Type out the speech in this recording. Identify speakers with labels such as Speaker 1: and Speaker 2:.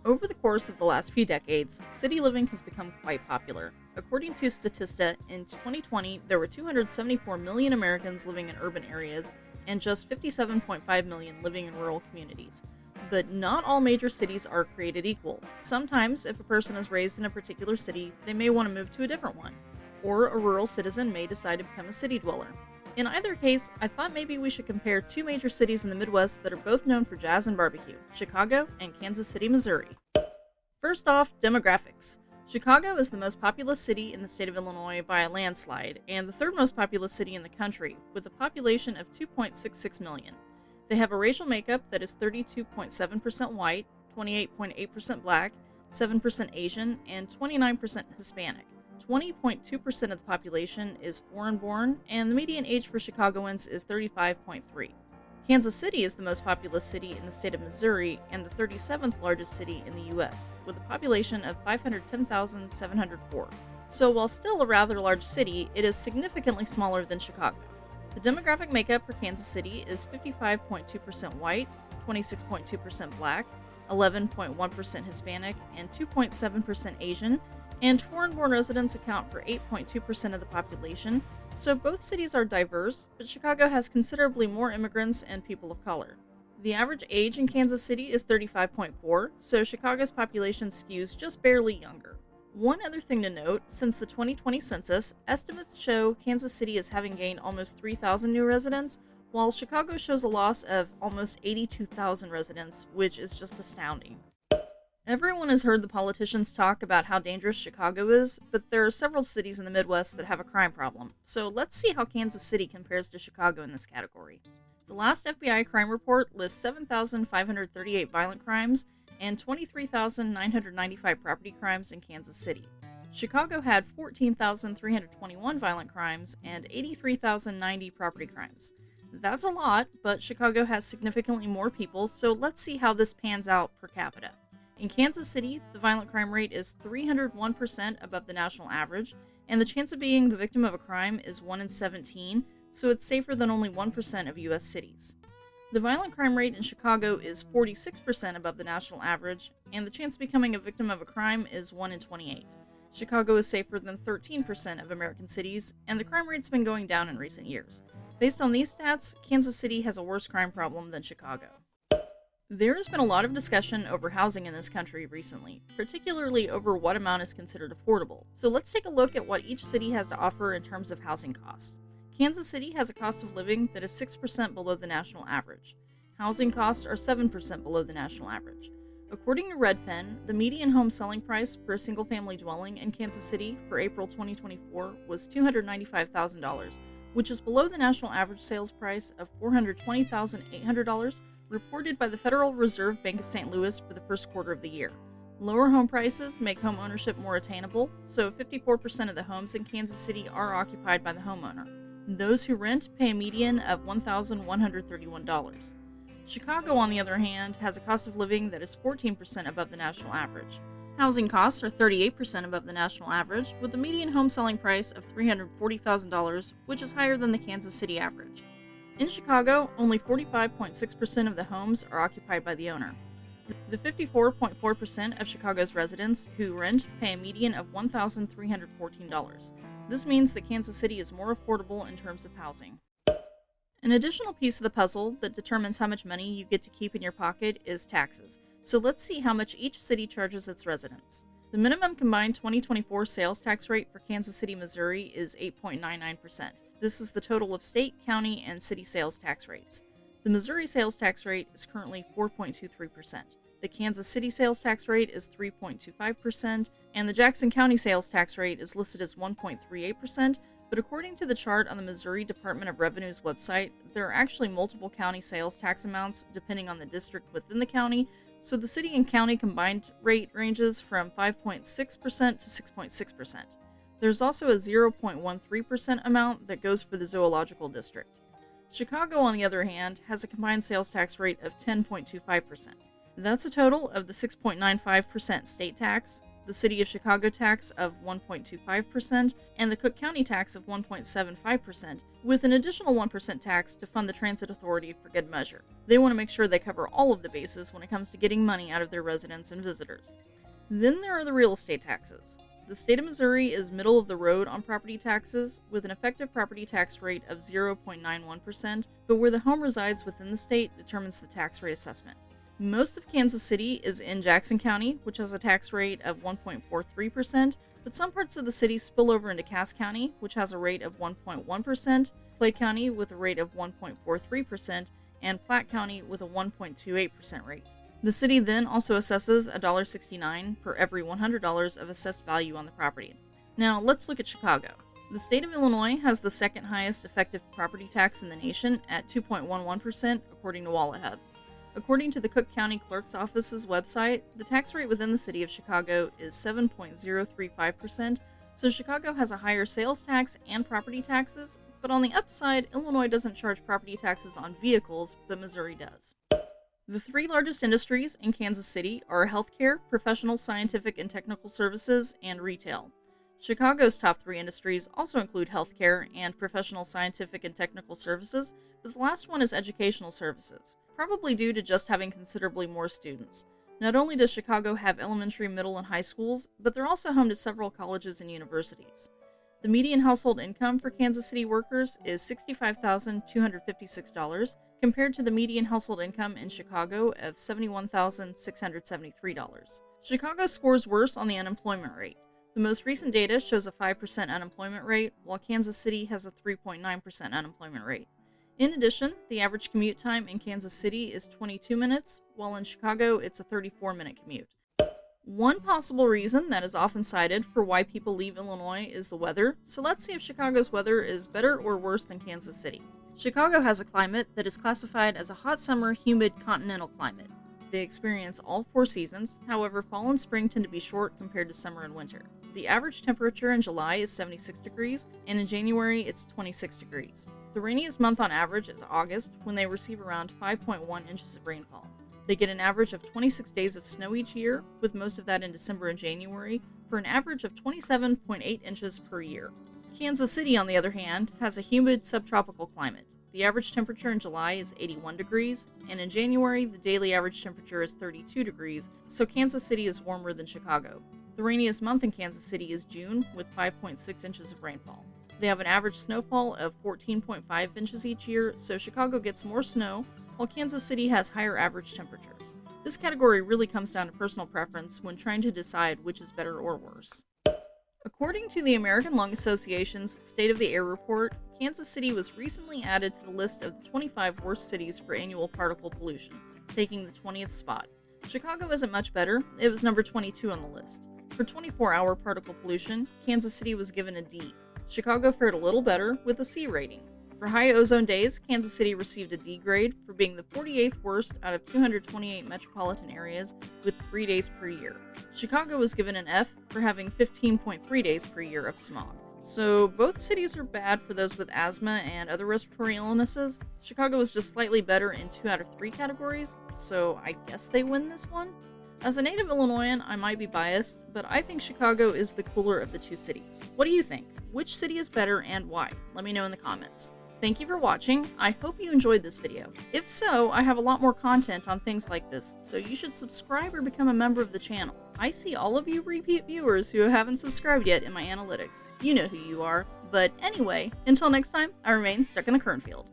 Speaker 1: Over the course of the last few decades, city living has become quite popular. According to Statista, in 2020, there were 274 million Americans living in urban areas and just 57.5 million living in rural communities. But not all major cities are created equal. Sometimes, if a person is raised in a particular city, they may want to move to a different one, or a rural citizen may decide to become a city dweller. In either case, I thought maybe we should compare two major cities in the Midwest that are both known for jazz and barbecue, Chicago and Kansas City, Missouri. First off, demographics. Chicago is the most populous city in the state of Illinois by a landslide, and the third most populous city in the country, with a population of 2.66 million. They have a racial makeup that is 32.7% white, 28.8% black, 7% Asian, and 29% Hispanic. 20.2% of the population is foreign-born, and the median age for Chicagoans is 35.3. Kansas City is the most populous city in the state of Missouri and the 37th largest city in the U.S., with a population of 510,704. So while still a rather large city, it is significantly smaller than Chicago. The demographic makeup for Kansas City is 55.2% white, 26.2% black, 11.1% Hispanic, and 2.7% Asian, and foreign-born residents account for 8.2% of the population, so both cities are diverse, but Chicago has considerably more immigrants and people of color. The average age in Kansas City is 35.4, so Chicago's population skews just barely younger. One other thing to note, since the 2020 census, estimates show Kansas City as having gained almost 3,000 new residents, while Chicago shows a loss of almost 82,000 residents, which is just astounding. Everyone has heard the politicians talk about how dangerous Chicago is, but there are several cities in the Midwest that have a crime problem, so let's see how Kansas City compares to Chicago in this category. The last FBI crime report lists 7,538 violent crimes and 23,995 property crimes in Kansas City. Chicago had 14,321 violent crimes and 83,090 property crimes. That's a lot, but Chicago has significantly more people, so let's see how this pans out per capita. In Kansas City, the violent crime rate is 301% above the national average, and the chance of being the victim of a crime is 1 in 17, so it's safer than only 1% of U.S. cities. The violent crime rate in Chicago is 46% above the national average, and the chance of becoming a victim of a crime is 1 in 28. Chicago is safer than 13% of American cities, and the crime rate's been going down in recent years. Based on these stats, Kansas City has a worse crime problem than Chicago. There has been a lot of discussion over housing in this country recently, particularly over what amount is considered affordable. So let's take a look at what each city has to offer in terms of housing costs. Kansas City has a cost of living that is 6% below the national average. Housing costs are 7% below the national average. According to Redfin, the median home selling price for a single-family dwelling in Kansas City for April 2024 was $295,000, which is below the national average sales price of $420,800, reported by the Federal Reserve Bank of St. Louis for the first quarter of the year. Lower home prices make home ownership more attainable, so 54% of the homes in Kansas City are occupied by the homeowner. Those who rent pay a median of $1,131. Chicago, on the other hand, has a cost of living that is 14% above the national average. Housing costs are 38% above the national average, with a median home selling price of $340,000, which is higher than the Kansas City average. In Chicago, only 45.6% of the homes are occupied by the owner. The 54.4% of Chicago's residents who rent pay a median of $1,314. This means that Kansas City is more affordable in terms of housing. An additional piece of the puzzle that determines how much money you get to keep in your pocket is taxes. So let's see how much each city charges its residents. The minimum combined 2024 sales tax rate for Kansas City, Missouri is 8.99%. This is the total of state, county, and city sales tax rates. The Missouri sales tax rate is currently 4.23%. The Kansas City sales tax rate is 3.25%, and the Jackson County sales tax rate is listed as 1.38%, but according to the chart on the Missouri Department of Revenue's website, there are actually multiple county sales tax amounts depending on the district within the county, so the city and county combined rate ranges from 5.6% to 6.6%. There's also a 0.13% amount that goes for the zoological district. Chicago, on the other hand, has a combined sales tax rate of 10.25%. That's a total of the 6.95% state tax, the City of Chicago tax of 1.25%, and the Cook County tax of 1.75%, with an additional 1% tax to fund the Transit Authority for good measure. They want to make sure they cover all of the bases when it comes to getting money out of their residents and visitors. Then there are the real estate taxes. The state of Missouri is middle of the road on property taxes, with an effective property tax rate of 0.91%, but where the home resides within the state determines the tax rate assessment. Most of Kansas City is in Jackson County, which has a tax rate of 1.43%, but some parts of the city spill over into Cass County, which has a rate of 1.1%, Clay County with a rate of 1.43%, and Platte County with a 1.28% rate. The city then also assesses $1.69 per every $100 of assessed value on the property. Now, let's look at Chicago. The state of Illinois has the second highest effective property tax in the nation at 2.11%, according to WalletHub. According to the Cook County Clerk's Office's website, the tax rate within the city of Chicago is 7.035%, so Chicago has a higher sales tax and property taxes, but on the upside, Illinois doesn't charge property taxes on vehicles, but Missouri does. The three largest industries in Kansas City are healthcare, professional, scientific, and technical services, and retail. Chicago's top three industries also include healthcare and professional, scientific, and technical services, but the last one is educational services, probably due to just having considerably more students. Not only does Chicago have elementary, middle, and high schools, but they're also home to several colleges and universities. The median household income for Kansas City workers is $65,256, compared to the median household income in Chicago of $71,673. Chicago scores worse on the unemployment rate. The most recent data shows a 5% unemployment rate, while Kansas City has a 3.9% unemployment rate. In addition, the average commute time in Kansas City is 22 minutes, while in Chicago it's a 34-minute commute. One possible reason that is often cited for why people leave Illinois is the weather, so let's see if Chicago's weather is better or worse than Kansas City. Chicago has a climate that is classified as a hot summer, humid continental climate. They experience all four seasons, however, fall and spring tend to be short compared to summer and winter. The average temperature in July is 76 degrees, and in January it's 26 degrees. The rainiest month on average is August, when they receive around 5.1 inches of rainfall. They get an average of 26 days of snow each year, with most of that in December and January, for an average of 27.8 inches per year. Kansas City, on the other hand, has a humid subtropical climate. The average temperature in July is 81 degrees, and in January, the daily average temperature is 32 degrees, so Kansas City is warmer than Chicago. The rainiest month in Kansas City is June, with 5.6 inches of rainfall. They have an average snowfall of 14.5 inches each year, so Chicago gets more snow, while Kansas City has higher average temperatures. This category really comes down to personal preference when trying to decide which is better or worse. According to the American Lung Association's State of the Air report, Kansas City was recently added to the list of the 25 worst cities for annual particle pollution, taking the 20th spot. Chicago isn't much better, it was number 22 on the list. For 24-hour particle pollution, Kansas City was given a D. Chicago fared a little better with a C rating. For high ozone days, Kansas City received a D grade for being the 48th worst out of 228 metropolitan areas with 3 days per year. Chicago was given an F for having 15.3 days per year of smog. So both cities are bad for those with asthma and other respiratory illnesses. Chicago is just slightly better in 2 out of 3 categories, so I guess they win this one. As a native Illinoisan, I might be biased, but I think Chicago is the cooler of the 2 cities. What do you think? Which city is better and why? Let me know in the comments. Thank you for watching. I hope you enjoyed this video. If so, I have a lot more content on things like this, so you should subscribe or become a member of the channel. I see all of you repeat viewers who haven't subscribed yet in my analytics. You know who you are. But anyway, until next time, I remain stuck in the cornfield.